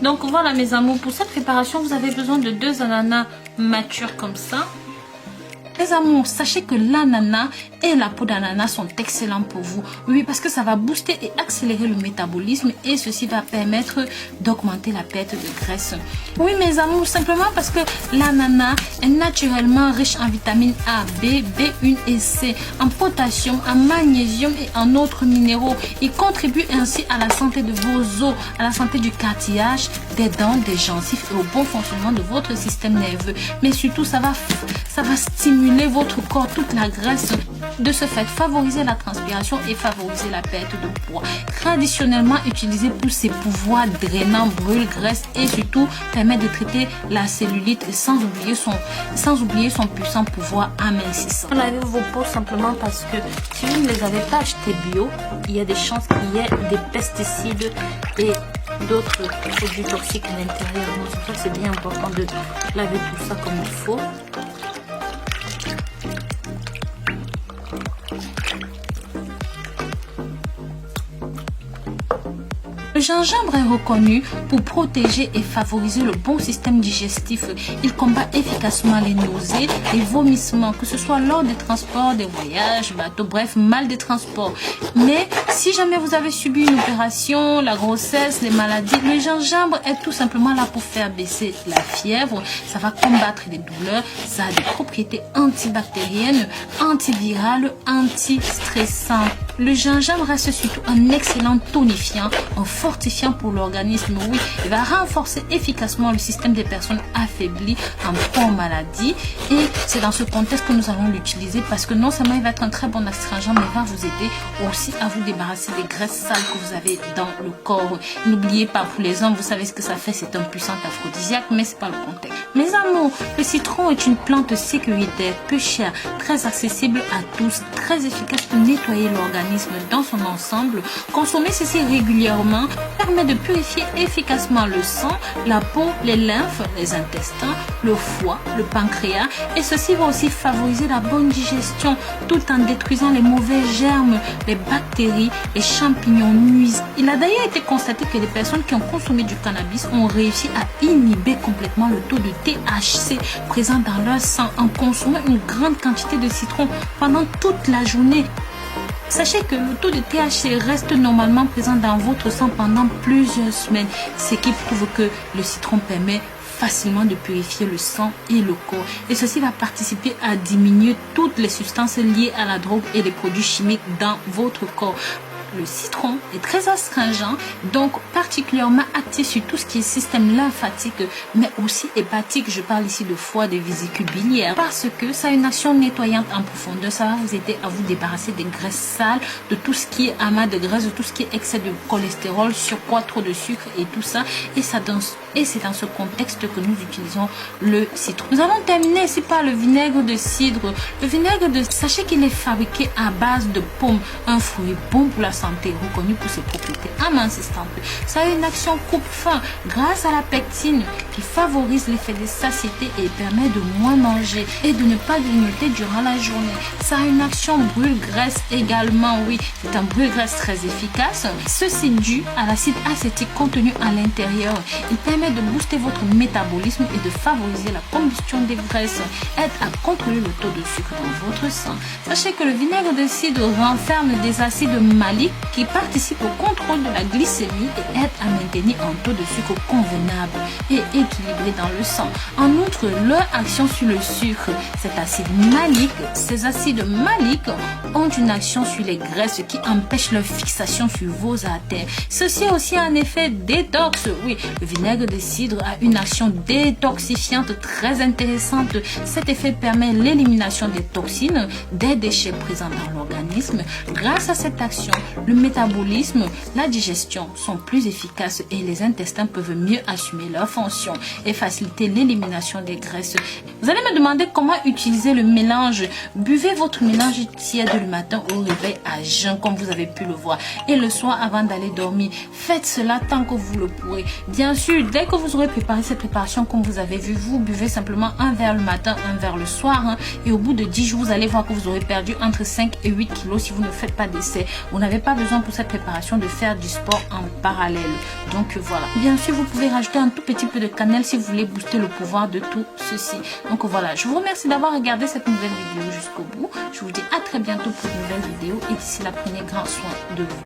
Donc voilà mes amours, pour cette préparation, vous avez besoin de 2 ananas matures comme ça. Les amours, sachez que l'ananas et la peau d'ananas sont excellents pour vous. Oui, parce que ça va booster et accélérer le métabolisme et ceci va permettre d'augmenter la perte de graisse. Oui, mes amours, simplement parce que l'ananas est naturellement riche en vitamines A, B, B1 et C, en potassium, en magnésium et en autres minéraux. Il contribue ainsi à la santé de vos os, à la santé du cartilage, des dents, des gencives et au bon fonctionnement de votre système nerveux. Mais surtout, ça va stimuler votre corps, toute la graisse. De ce fait, favoriser la transpiration et favoriser la perte de poids. Traditionnellement utilisé pour ses pouvoirs drainants, brûle, graisse et surtout permet de traiter la cellulite sans oublier son puissant pouvoir amincissant. Lavez vos peaux simplement parce que si vous ne les avez pas achetés bio, il y a des chances qu'il y ait des pesticides et d'autres produits toxiques à l'intérieur. Donc c'est pour ça que c'est bien important de laver tout ça comme il faut. Le gingembre est reconnu pour protéger et favoriser le bon système digestif. Il combat efficacement les nausées, les vomissements, que ce soit lors des transports, des voyages, bateaux, bref, mal des transports. Mais si jamais vous avez subi une opération, la grossesse, les maladies, le gingembre est tout simplement là pour faire baisser la fièvre. Ça va combattre les douleurs. Ça a des propriétés antibactériennes, antivirales, anti-stressantes. Le gingembre reste surtout un excellent tonifiant, un fortifiant pour l'organisme. Oui, il va renforcer efficacement le système des personnes affaiblies en proie aux maladies. Et c'est dans ce contexte que nous allons l'utiliser parce que non seulement il va être un très bon astringent, mais il va vous aider aussi à vous débarrasser des graisses sales que vous avez dans le corps. N'oubliez pas, pour les hommes, vous savez ce que ça fait, c'est un puissant aphrodisiaque, mais c'est pas le contexte. Mes amours, le citron est une plante sécuritaire, peu chère, très accessible à tous, très efficace pour nettoyer l'organisme dans son ensemble. Consommer ceci régulièrement permet de purifier efficacement le sang, la peau, les lymphes, les intestins, le foie, le pancréas et ceci va aussi favoriser la bonne digestion tout en détruisant les mauvais germes, les bactéries, les champignons nuisibles. Il a d'ailleurs été constaté que les personnes qui ont consommé du cannabis ont réussi à inhiber complètement le taux de THC présent dans leur sang en consommant une grande quantité de citron pendant toute la journée. Sachez que le taux de THC reste normalement présent dans votre sang pendant plusieurs semaines, ce qui prouve que le citron permet facilement de purifier le sang et le corps. Et ceci va participer à diminuer toutes les substances liées à la drogue et les produits chimiques dans votre corps. Le citron est très astringent, donc particulièrement actif sur tout ce qui est système lymphatique, mais aussi hépatique. Je parle ici de foie, des vésicules biliaires, parce que ça a une action nettoyante en profondeur. Ça va vous aider à vous débarrasser des graisses sales, de tout ce qui est amas de graisse, de tout ce qui est excès de cholestérol, surpoids, trop de sucre et tout ça. Et c'est dans ce contexte que nous utilisons le citron. Nous allons terminer ici par le vinaigre de cidre. Le vinaigre de sachez qu'il est fabriqué à base de pomme, un fruit bon pour la santé, reconnu pour ses propriétés amincissantes. Ça a une action coupe-faim grâce à la pectine qui favorise l'effet de satiété et permet de moins manger et de ne pas grignoter durant la journée. Ça a une action brûle-graisse également, oui, c'est un brûle-graisse très efficace. Ceci dû à l'acide acétique contenu à l'intérieur. Il permet de booster votre métabolisme et de favoriser la combustion des graisses, aide à contrôler le taux de sucre dans votre sang. Sachez que le vinaigre de cidre renferme des acides maliques qui participent au contrôle de la glycémie et aident à maintenir un taux de sucre convenable et équilibré dans le sang. En outre, leur action sur le sucre, ces acides maliques ont une action sur les graisses qui empêchent leur fixation sur vos artères. Ceci a aussi un effet détox. Oui, le vinaigre de cidre a une action détoxifiante très intéressante. Cet effet permet l'élimination des toxines, des déchets présents dans l'organisme. Grâce à cette action, le métabolisme, la digestion sont plus efficaces et les intestins peuvent mieux assumer leurs fonctions et faciliter l'élimination des graisses. Vous allez me demander comment utiliser le mélange. Buvez votre mélange tiède le matin au réveil à jeun comme vous avez pu le voir et le soir avant d'aller dormir. Faites cela tant que vous le pourrez. Bien sûr, Dès que vous aurez préparé cette préparation, comme vous avez vu, vous buvez simplement un verre le matin, un verre le soir. Hein, et au bout de 10 jours, vous allez voir que vous aurez perdu entre 5 et 8 kilos si vous ne faites pas d'essai. Vous n'avez pas besoin pour cette préparation de faire du sport en parallèle. Donc voilà. Bien sûr, vous pouvez rajouter un tout petit peu de cannelle si vous voulez booster le pouvoir de tout ceci. Donc voilà, je vous remercie d'avoir regardé cette nouvelle vidéo jusqu'au bout. Je vous dis à très bientôt pour une nouvelle vidéo et d'ici là, prenez grand soin de vous.